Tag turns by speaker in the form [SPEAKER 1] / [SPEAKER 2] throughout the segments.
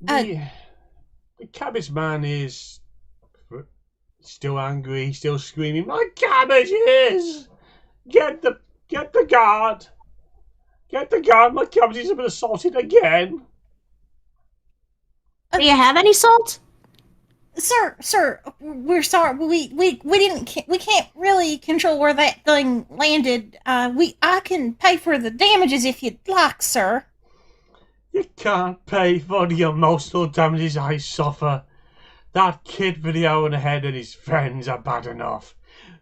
[SPEAKER 1] The cabbage man is still angry, still screaming, "My cabbages! Get the guard! Get the guard! My cabbages have been assaulted again!"
[SPEAKER 2] Do you have any salt?
[SPEAKER 3] Sir, we're sorry. We can't really control where that thing landed. I can pay for the damages if you'd like, sir.
[SPEAKER 1] You can't pay for the emotional damages I suffer. That kid video in the head and his friends are bad enough,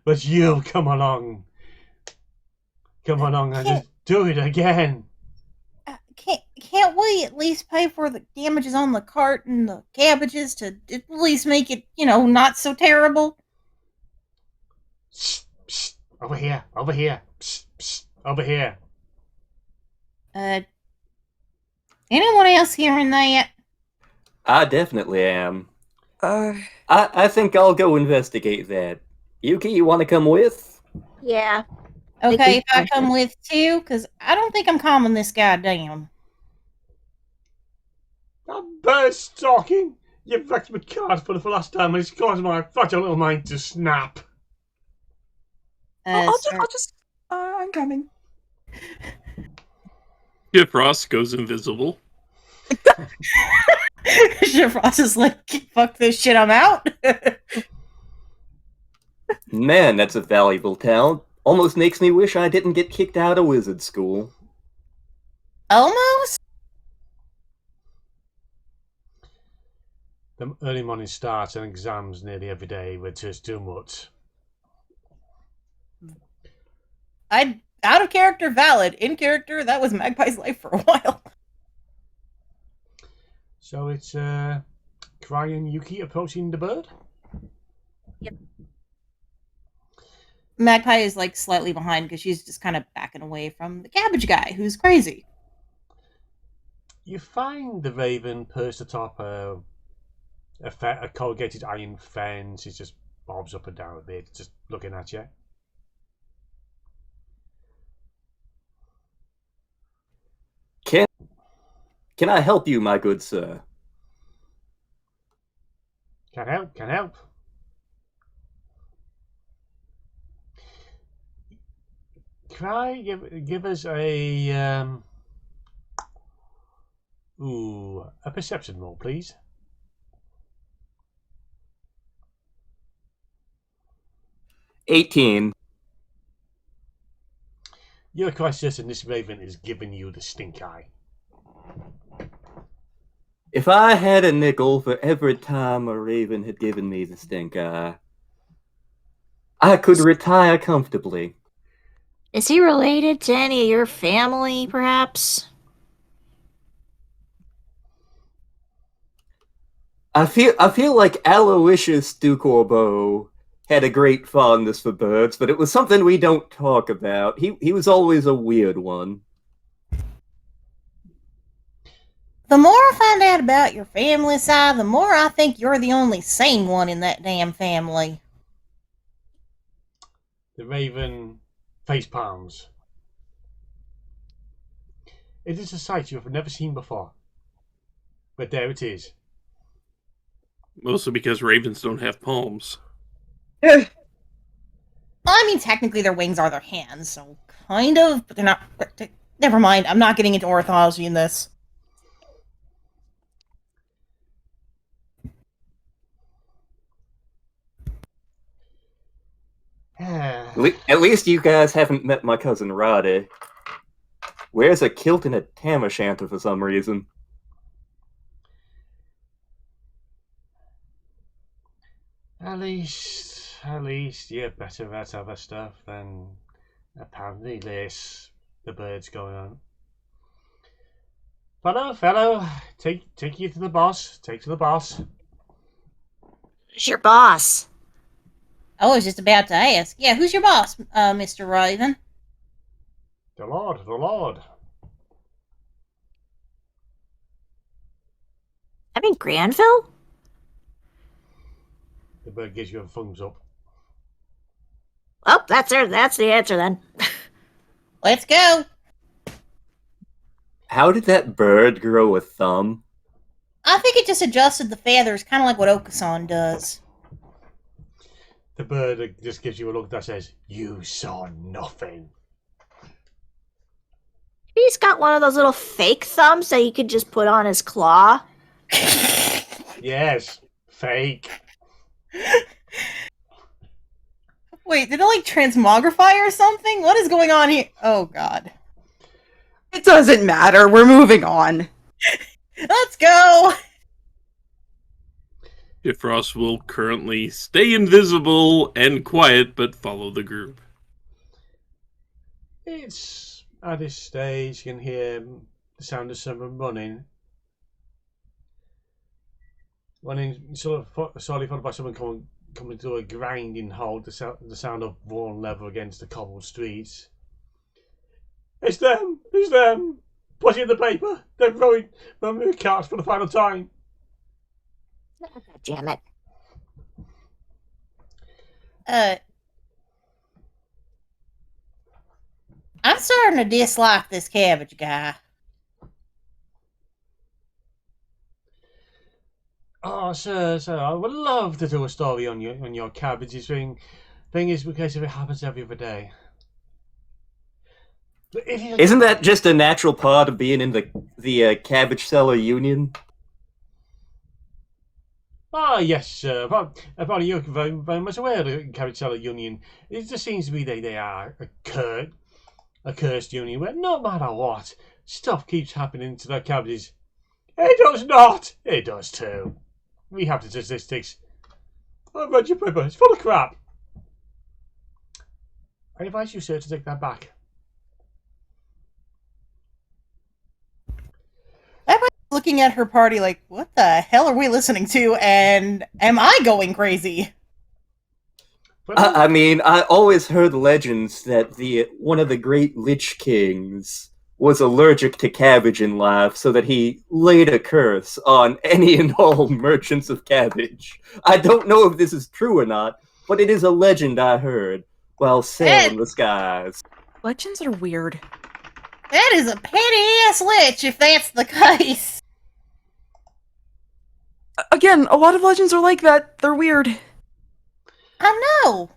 [SPEAKER 1] but you come along and just do it again.
[SPEAKER 3] Can't we at least pay for the damages on the cart and the cabbages to at least make it, not so terrible?
[SPEAKER 1] Psst, psst, over here. Psst, psst, over here.
[SPEAKER 3] Anyone else hearing that?
[SPEAKER 4] I definitely am. I think I'll go investigate that. Yuki, you want to come with?
[SPEAKER 2] Yeah.
[SPEAKER 3] Okay, if I come with too, because I don't think I'm calming this guy down.
[SPEAKER 1] That bird's talking. You've wrecked my card for the last time and it's caused my fragile little mind to snap.
[SPEAKER 5] I'm coming.
[SPEAKER 6] If Ross goes invisible.
[SPEAKER 3] Ross is like, fuck this shit, I'm out.
[SPEAKER 4] Man, that's a valuable talent. Almost makes me wish I didn't get kicked out of wizard school.
[SPEAKER 3] Almost?
[SPEAKER 1] The early morning starts and exams nearly every day, which is too much.
[SPEAKER 3] Out of character, valid. In character, that was Magpie's life for a while.
[SPEAKER 1] So it's Cry and Yuki approaching the bird?
[SPEAKER 2] Yep.
[SPEAKER 3] Magpie is like slightly behind because she's just kind of backing away from the cabbage guy who's crazy.
[SPEAKER 1] You find the raven perched atop a corrugated iron fence. He just bobs up and down a bit, just looking at you.
[SPEAKER 4] Can I help you, my good sir?
[SPEAKER 1] Can help. Cry, give us a perception roll, please.
[SPEAKER 4] $18.
[SPEAKER 1] You're quite certain this raven is giving you the stink eye.
[SPEAKER 4] If I had a nickel for every time a raven had given me the stink eye, I could retire comfortably.
[SPEAKER 2] Is he related to any of your family, perhaps?
[SPEAKER 4] I feel like Aloysius Ducorbeau had a great fondness for birds, but it was something we don't talk about. He was always a weird one.
[SPEAKER 3] The more I find out about your family side, the more I think you're the only sane one in that damn family.
[SPEAKER 1] The raven face palms. It is a sight you have never seen before. But there it is.
[SPEAKER 6] Mostly because ravens don't have palms.
[SPEAKER 3] I mean, technically their wings are their hands, so kind of, but they're not. Never mind, I'm not getting into ornithology in this.
[SPEAKER 4] At least you guys haven't met my cousin Roddy. Wears a kilt and a tam o' shanter for some reason.
[SPEAKER 1] At least you're better at other stuff than apparently this. The bird's going on. Fellow, take you to the boss. Take to the boss.
[SPEAKER 2] Who's your boss?
[SPEAKER 3] I was just about to ask. Yeah, who's your boss, Mr. Raven?
[SPEAKER 1] The Lord.
[SPEAKER 2] I mean, Granville?
[SPEAKER 1] The bird gives you a thumbs up.
[SPEAKER 2] Oh, that's the answer then.
[SPEAKER 3] Let's go.
[SPEAKER 4] How did that bird grow a thumb?
[SPEAKER 3] I think it just adjusted the feathers, kind of like what Okasan does.
[SPEAKER 1] The bird just gives you a look that says, "You saw nothing."
[SPEAKER 2] He's got one of those little fake thumbs that you could just put on his claw.
[SPEAKER 1] Yes, fake.
[SPEAKER 3] Wait, did it like transmogrify or something? What is going on here? Oh god.
[SPEAKER 5] It doesn't matter. We're moving on.
[SPEAKER 3] Let's go!
[SPEAKER 6] Bifrost will currently stay invisible and quiet, but follow the group.
[SPEAKER 1] It's at this stage you can hear the sound of someone running. Slowly followed by someone coming to a grinding halt, the sound of worn leather against the cobbled streets. It's them! It's them! Put it in the paper! They're throwing the carts for the final time!
[SPEAKER 2] Damn it.
[SPEAKER 3] I'm starting to dislike this cabbage guy.
[SPEAKER 1] Oh, sir, I would love to do a story on your cabbages thing. Thing is, because if it happens every other day.
[SPEAKER 4] Isn't that just a natural part of being in the cabbage seller union?
[SPEAKER 1] Ah, yes, sir. Apparently you're very, very much aware of the cabbage seller union. It just seems to be they are a cursed union where no matter what, stuff keeps happening to their cabbages. It does not! It does too. We have the statistics. I've read your paper. It's full of crap. I advise you, sir, to take that back.
[SPEAKER 3] Everybody's looking at her party like, what the hell are we listening to? And am I going crazy?
[SPEAKER 4] I mean, I always heard legends that one of the great Lich Kings was allergic to cabbage in life, so that he laid a curse on any and all merchants of cabbage. I don't know if this is true or not, but it is a legend I heard while sailing the skies.
[SPEAKER 5] Legends are weird.
[SPEAKER 3] That is a petty-ass lich, if that's the case.
[SPEAKER 5] Again, a lot of legends are like that. They're weird.
[SPEAKER 3] I know.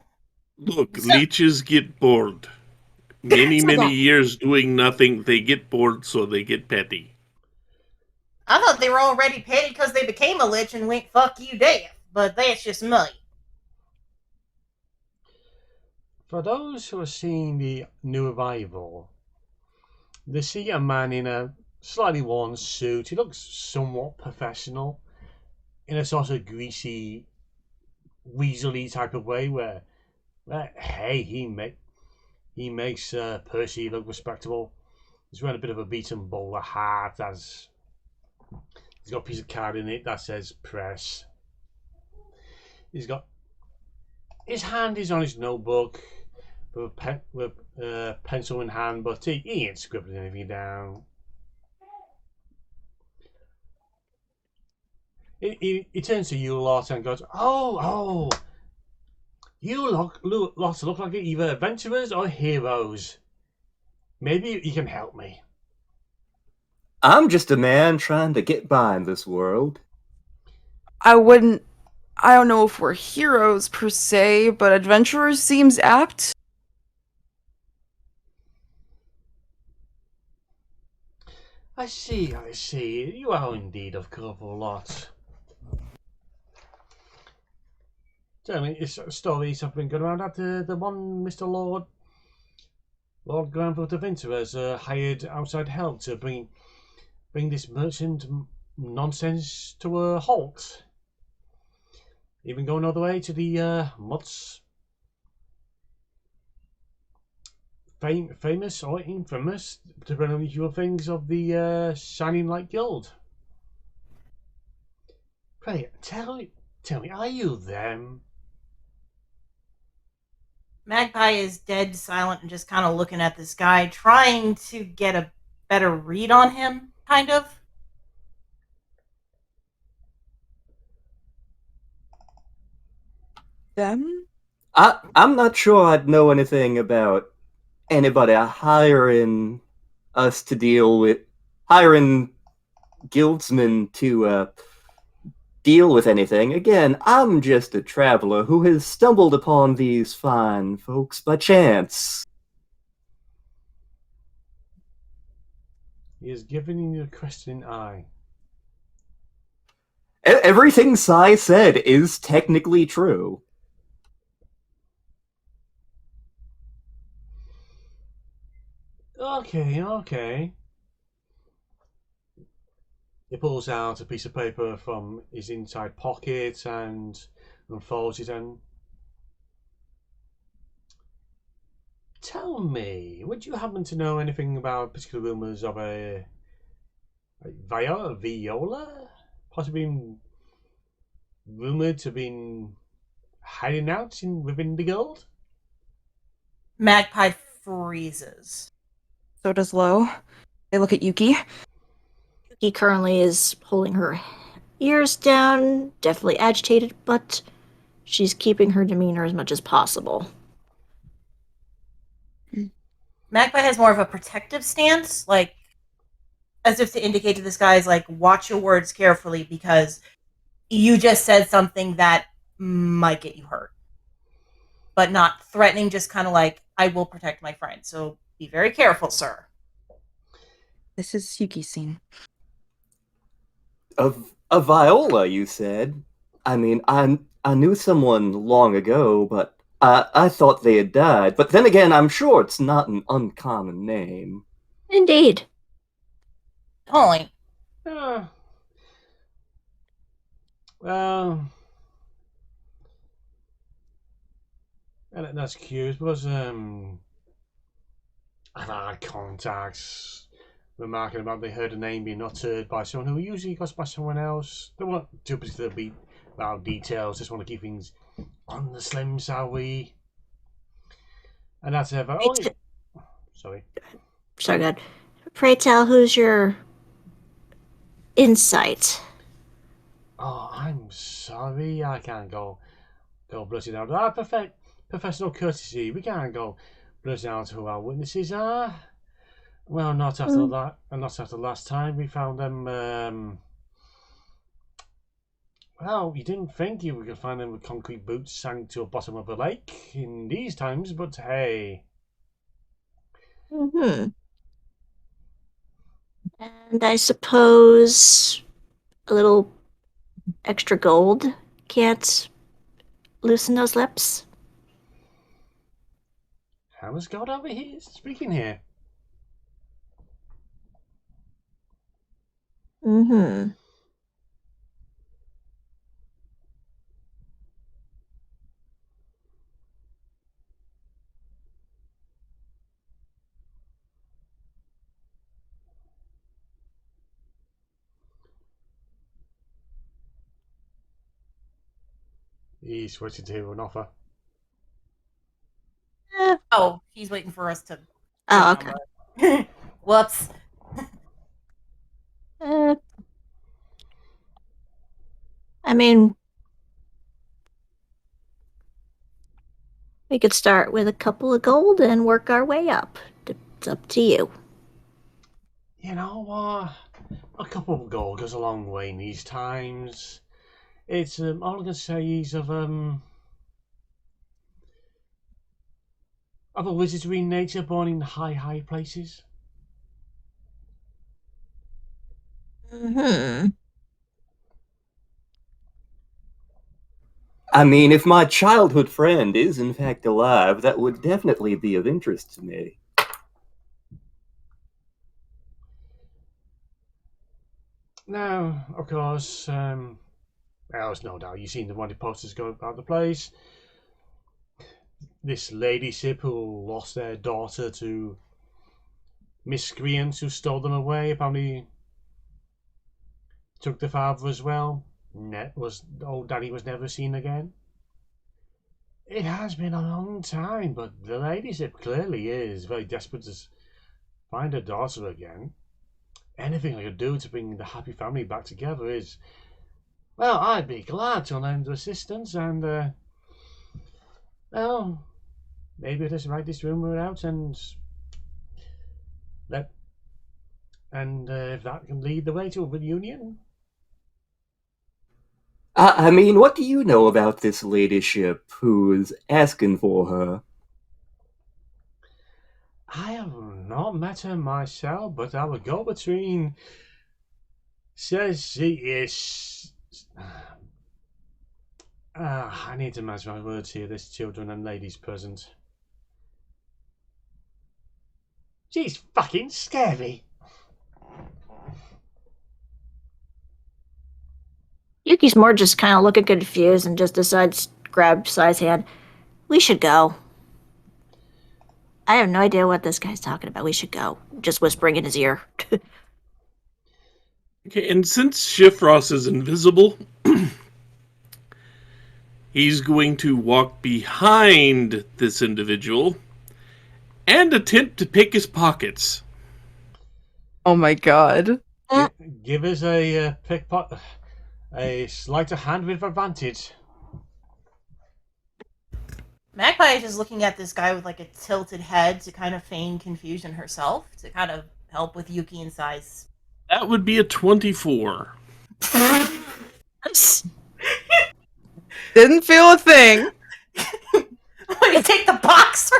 [SPEAKER 6] Look, leeches get bored. Many years doing nothing, they get bored, so they get petty.
[SPEAKER 3] I thought they were already petty because they became a lich and went fuck you death, but that's just me.
[SPEAKER 1] For those who are seeing the new arrival, they see a man in a slightly worn suit. He looks somewhat professional, in a sort of greasy, weaselly type of way where hey, he makes Percy look respectable. He's wearing a bit of a beaten bowler hat. He's got a piece of card in it that says press. He's got his hand is on his notebook with a pencil in hand, but he ain't scribbling anything down. He turns to you lot and goes, "Oh, you lots look like either adventurers or heroes. Maybe you can help me."
[SPEAKER 4] I'm just a man trying to get by in this world.
[SPEAKER 5] I don't know if we're heroes per se, but adventurers seems apt.
[SPEAKER 1] I see. You are indeed a colourful lot. Tell me, stories have been going around that the one Mr. Lord Granville de Winter has hired outside help to bring this merchant nonsense to a halt. Even going all the way to the Mutts. Famous or infamous, depending on the usual things of the Shining Light Guild. Pray, tell me, are you them?
[SPEAKER 3] Magpie is dead silent and just kind of looking at this guy, trying to get a better read on him, kind of.
[SPEAKER 5] Them?
[SPEAKER 4] I'm not sure I'd know anything about anybody hiring us to deal with, hiring guildsman to deal with anything. Again, I'm just a traveler who has stumbled upon these fine folks by chance.
[SPEAKER 1] He is giving you a questioning eye.
[SPEAKER 4] Everything Sai said is technically true.
[SPEAKER 1] Okay. He pulls out a piece of paper from his inside pocket and unfolds it and... Tell me, would you happen to know anything about particular rumours of a Viola? Possibly been rumoured to have been hiding out within the guild?
[SPEAKER 3] Magpie freezes.
[SPEAKER 5] So does Lo. They look at Yuki.
[SPEAKER 2] Yuki currently is holding her ears down, definitely agitated, but she's keeping her demeanor as much as possible.
[SPEAKER 3] Magpie has more of a protective stance, like as if to indicate to this guy's like, watch your words carefully because you just said something that might get you hurt. But not threatening, just kind of like, I will protect my friend. So be very careful, sir.
[SPEAKER 5] This is Yuki's scene.
[SPEAKER 4] A Viola, you said? I mean, I knew someone long ago, but I thought they had died. But then again, I'm sure it's not an uncommon name.
[SPEAKER 2] Indeed.
[SPEAKER 3] Point.
[SPEAKER 1] Well, that's curious because I've had contacts remarking about they heard a name being uttered by someone who usually goes by someone else. They want too particular be about details, just want to keep things on the slim, shall we? And that's ever. Sorry.
[SPEAKER 2] Sorry, God. Pray tell, who's your insight?
[SPEAKER 1] Oh, I'm sorry, I can't go blurting out. Professional courtesy, we can't go blurting out who our witnesses are. Well, not after that, and not after last time we found them. Well, you didn't think you could find them with concrete boots sank to the bottom of a lake in these times, but hey.
[SPEAKER 2] And I suppose a little extra gold can't loosen those lips?
[SPEAKER 1] How is God over here speaking here? He's waiting to hear an offer.
[SPEAKER 3] Oh, he's waiting for us to.
[SPEAKER 2] Oh, okay.
[SPEAKER 3] Whoops.
[SPEAKER 2] I mean, we could start with a couple of gold and work our way up. It's up to you.
[SPEAKER 1] You know what? A couple of gold goes a long way in these times. It's all I can say is of a wizardry nature born in high places.
[SPEAKER 4] I mean, if my childhood friend is in fact alive, that would definitely be of interest to me.
[SPEAKER 1] Now, of course, there's no doubt you've seen the wanted posters go about the place. This ladyship who lost their daughter to miscreants who stole them away, apparently took the father as well. Old daddy was never seen again. It has been a long time, but the ladyship clearly is very desperate to find her daughter again. Anything I could do to bring the happy family back together is, well, I'd be glad to lend assistance and, well, maybe just write this rumor out and let And if that can lead the way to a reunion.
[SPEAKER 4] I mean, what do you know about this ladyship who's asking for her?
[SPEAKER 1] I have not met her myself, but our go-between says she is... I need to manage my words here. There's children and ladies present. She's fucking scary.
[SPEAKER 2] Yuki's more just kind of looking confused and just decides to grab Sai's hand. We should go. I have no idea what this guy's talking about. We should go. Just whispering in his ear.
[SPEAKER 6] Okay, and since Shifrost is invisible, he's going to walk behind this individual and attempt to pick his pockets.
[SPEAKER 5] Oh my god.
[SPEAKER 1] Give us a pickpocket, a sleight of hand with advantage.
[SPEAKER 3] Magpie is just looking at this guy with like a tilted head to kind of feign confusion herself, to kind of help with Yuki and Sai's.
[SPEAKER 6] That would be a 24.
[SPEAKER 5] Didn't feel a thing.
[SPEAKER 3] When you take the box.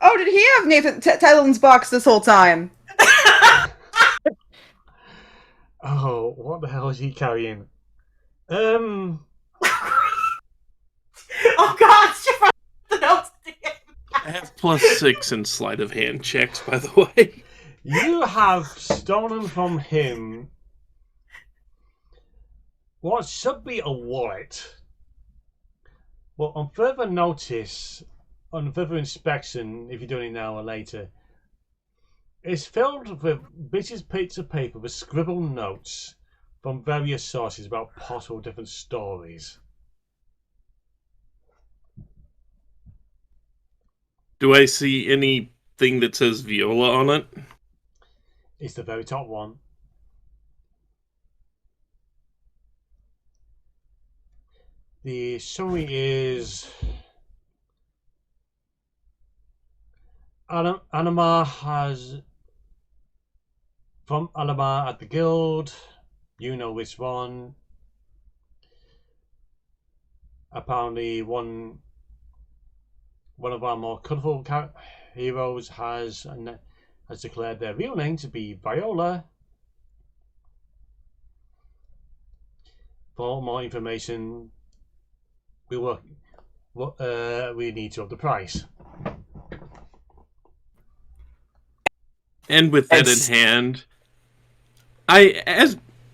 [SPEAKER 5] Oh, did he have Nathan Tylen's box this whole time?
[SPEAKER 1] Oh, what the hell is he carrying?
[SPEAKER 3] Oh god, Shifrost the notes again.
[SPEAKER 6] I have +6 in sleight of hand checks, by the way.
[SPEAKER 1] You have stolen from him what should be a wallet. Well, on further notice, on further inspection, if you're doing it now or later, it's filled with bits of paper with scribbled notes from various sources about possible different stories.
[SPEAKER 6] Do I see anything that says Viola on it?
[SPEAKER 1] It's the very top one. The summary is Anima has from Anima at the guild. You know which one. Apparently, one of our more colourful heroes has declared their real name to be Viola. For more information, we need to up the price.
[SPEAKER 6] And with that in hand,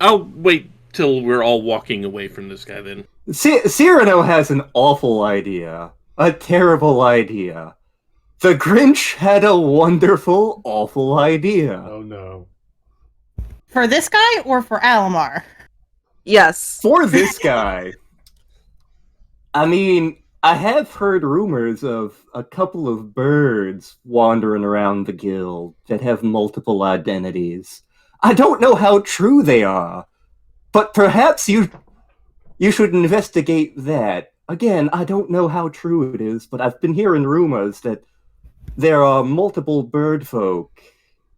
[SPEAKER 6] I'll wait till we're all walking away from this guy then.
[SPEAKER 4] Cyrano has an awful idea. A terrible idea. The Grinch had a wonderful, awful idea.
[SPEAKER 1] Oh no.
[SPEAKER 3] For this guy or for Alamar?
[SPEAKER 5] Yes.
[SPEAKER 4] For this guy. I mean, I have heard rumors of a couple of birds wandering around the guild that have multiple identities. I don't know how true they are, but perhaps you should investigate that. Again, I don't know how true it is, but I've been hearing rumors that there are multiple bird folk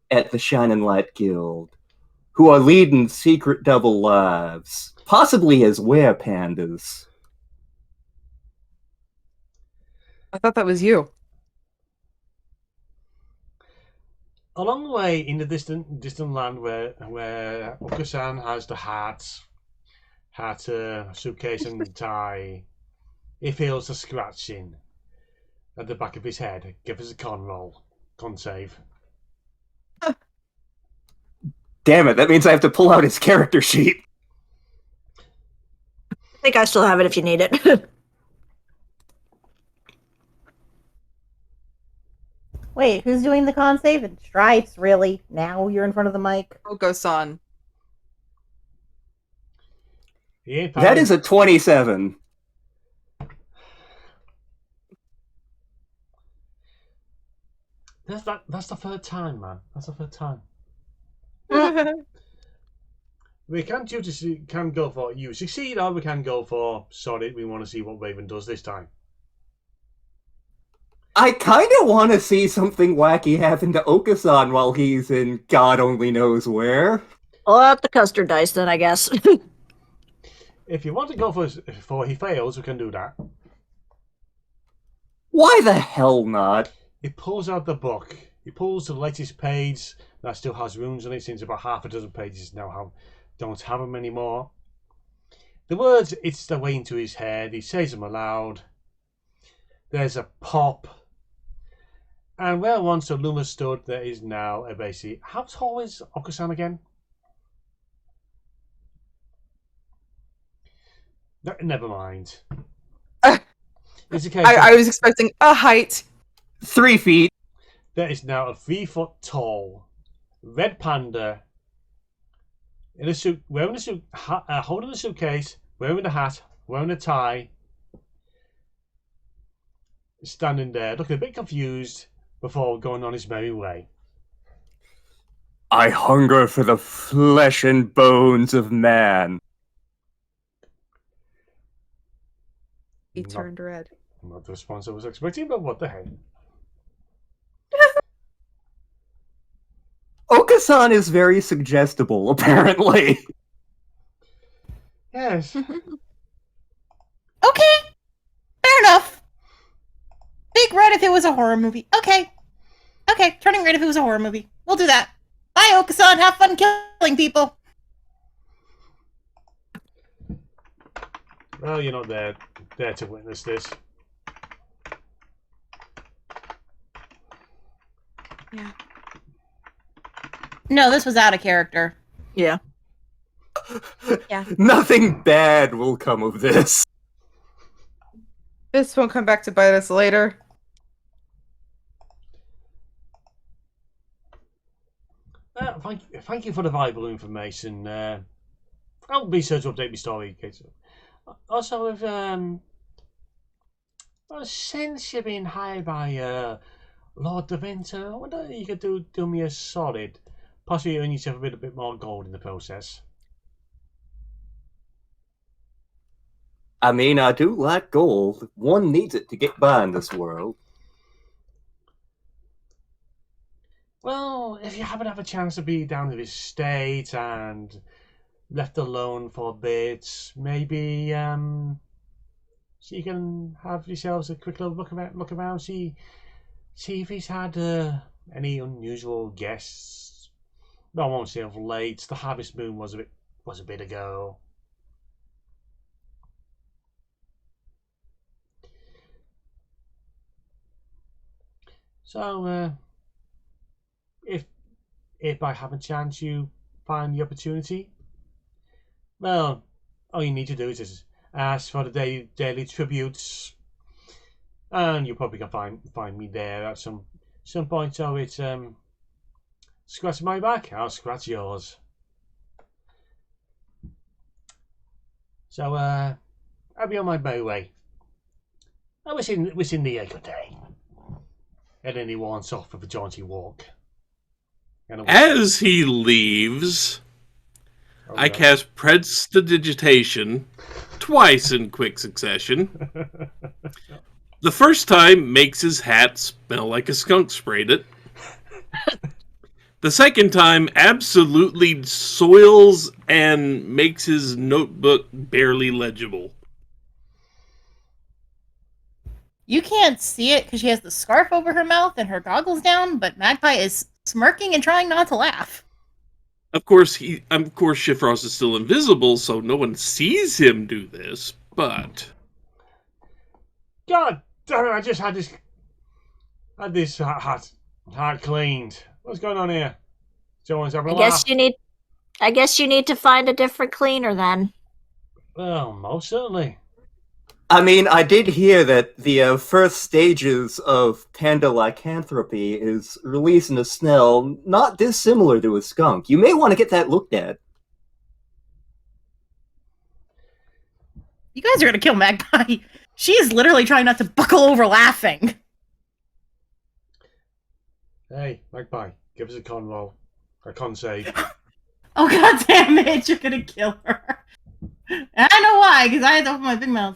[SPEAKER 4] at the Shining Light Guild who are leading secret double lives, possibly as were-pandas.
[SPEAKER 5] I thought that was you.
[SPEAKER 1] Along the way in the distant land where Okusan has the hat, suitcase and tie, he feels a scratching at the back of his head. Give us a con roll. Con save.
[SPEAKER 4] Damn it, that means I have to pull out his character sheet.
[SPEAKER 2] I think I still have it if you need it.
[SPEAKER 3] Wait, who's doing the con save? And Stripes, really? Now you're in front of the mic?
[SPEAKER 5] Oko-san.
[SPEAKER 4] That is a 27.
[SPEAKER 1] That's the third time, man. That's the third time. We can go for you succeed, or we can go for sorry. We want to see what Raven does this time.
[SPEAKER 4] I kind of want to see something wacky happen to Okasan while he's in God only knows where.
[SPEAKER 2] Pull out the custard dice then, I guess.
[SPEAKER 1] If you want to go for he fails, we can do that.
[SPEAKER 4] Why the hell not?
[SPEAKER 1] He pulls out the book. He pulls the latest page that still has runes on it, since about half a dozen pages now don't have them anymore. The words itch their way into his head. He says them aloud. There's a pop. And where once a Luma stood, there is now a basically. How tall is Okasan again? Never mind. It's okay.
[SPEAKER 5] I was expecting a height.
[SPEAKER 4] 3 feet.
[SPEAKER 1] There is now a 3 foot tall red panda in a suit, wearing a suit, holding a suitcase, wearing a hat, wearing a tie, standing there, looking a bit confused before going on his merry way.
[SPEAKER 4] I hunger for the flesh and bones of man.
[SPEAKER 5] He turned red.
[SPEAKER 1] Not the response I was expecting, but what the heck?
[SPEAKER 4] Okasan is very suggestible, apparently.
[SPEAKER 1] Yes.
[SPEAKER 3] Okay, fair enough. Big red if it was a horror movie. Okay, turning red if it was a horror movie. We'll do that. Bye, Okasan. Have fun killing people.
[SPEAKER 1] Well, you're not there to witness this.
[SPEAKER 5] Yeah.
[SPEAKER 3] No, this was out of character.
[SPEAKER 2] Yeah.
[SPEAKER 4] Nothing bad will come of this.
[SPEAKER 5] This won't come back to bite us later.
[SPEAKER 1] Thank you for the valuable information. I'll be sure to update my story. Also, if since you're being hired by Lord Da Vinci, I wonder if you could do me a solid, possibly earn yourself a bit more gold in the process.
[SPEAKER 4] I mean, I do like gold. One needs it to get by in this world.
[SPEAKER 1] Well, if you happen to have a chance to be down to this state and left alone for a bit, maybe so you can have yourselves a quick little look around, see if he's had any unusual guests. No, I won't say of late. The harvest moon was a bit ago. So, if by having chance you find the opportunity, well, all you need to do is just ask for the daily tributes, and you probably can find me there at some point. So it's scratch my back, I'll scratch yours. So I'll be on my merry way. I was in the good day. And then he wants off with a jaunty walk.
[SPEAKER 6] As he leaves, I cast Prestidigitation twice in quick succession. The first time makes his hat smell like a skunk sprayed it. The second time absolutely soils and makes his notebook barely legible.
[SPEAKER 3] You can't see it because she has the scarf over her mouth and her goggles down, but Magpie is smirking and trying not to laugh.
[SPEAKER 6] Of course, Shifrost is still invisible, so no one sees him do this, but...
[SPEAKER 1] God damn it, I just had this hat cleaned. What's going on here? Someone's having a laugh.
[SPEAKER 2] I guess you need to find a different cleaner then.
[SPEAKER 1] Well, most certainly.
[SPEAKER 4] I mean, I did hear that the first stages of panda lycanthropy is releasing a smell not dissimilar to a skunk. You may want to get that looked at.
[SPEAKER 3] You guys are going to kill Magpie. She is literally trying not to buckle over laughing.
[SPEAKER 1] Hey, Magpie, give us a con roll. A con save.
[SPEAKER 3] Oh, god damn it, you're going to kill her. And I know why, because I had to open my big mouth.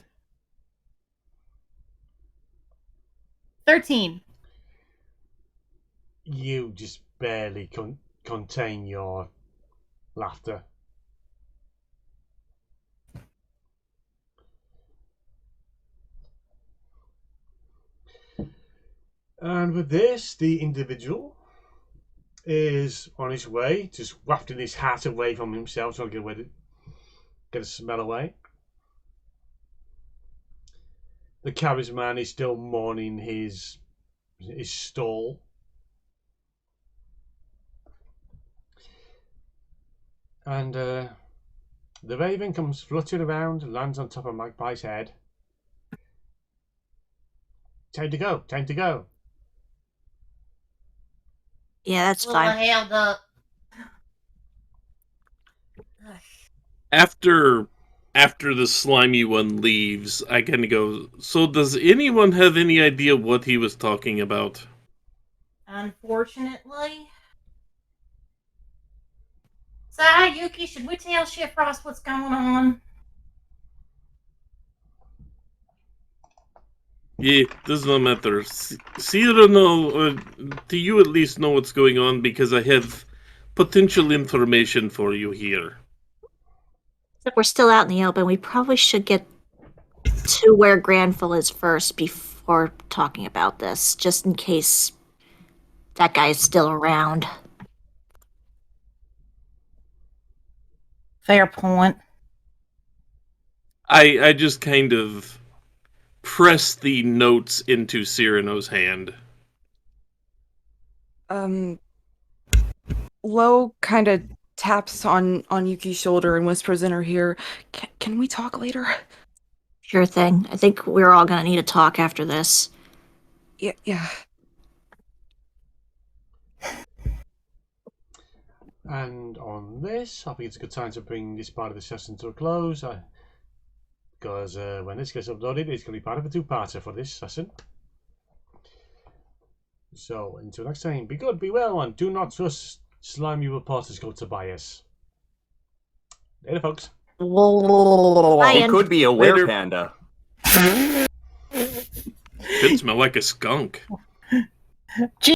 [SPEAKER 3] 13.
[SPEAKER 1] You just barely contain your laughter. And with this, the individual is on his way, just wafting his hat away from himself so I can get a smell away. The cabbage man is still mourning his stall. And the raven comes fluttering around and lands on top of Magpie's head. Time to go, time to go.
[SPEAKER 2] Yeah, that's
[SPEAKER 3] Little
[SPEAKER 2] fine.
[SPEAKER 3] held up.
[SPEAKER 6] After the slimy one leaves, I kind of go, so does anyone have any idea what he was talking about?
[SPEAKER 3] Unfortunately. So, Yuki, should we tell Shifrost what's going on?
[SPEAKER 6] Yeah, does not matter. Sierra, do you at least know what's going on? Because I have potential information for you here.
[SPEAKER 2] We're still out in the open. We probably should get to where Granville is first before talking about this, just in case that guy is still around.
[SPEAKER 3] Fair point.
[SPEAKER 6] I just kind of press the notes into Cyrano's hand.
[SPEAKER 5] Lo kind of taps on Yuki's shoulder and whispers in her ear, "Can we talk later?"
[SPEAKER 2] Sure thing. I think we're all gonna need to talk after this.
[SPEAKER 5] Yeah.
[SPEAKER 1] And on this, I think it's a good time to bring this part of the session to a close. Because when this gets uploaded, it's going to be part of a two-parter for this session. So, until next time, be good, be well, and do not trust slimy reporters called Tobias. Later, folks.
[SPEAKER 4] He could be a
[SPEAKER 6] Later.
[SPEAKER 4] werepanda.
[SPEAKER 6] Could smell like a skunk.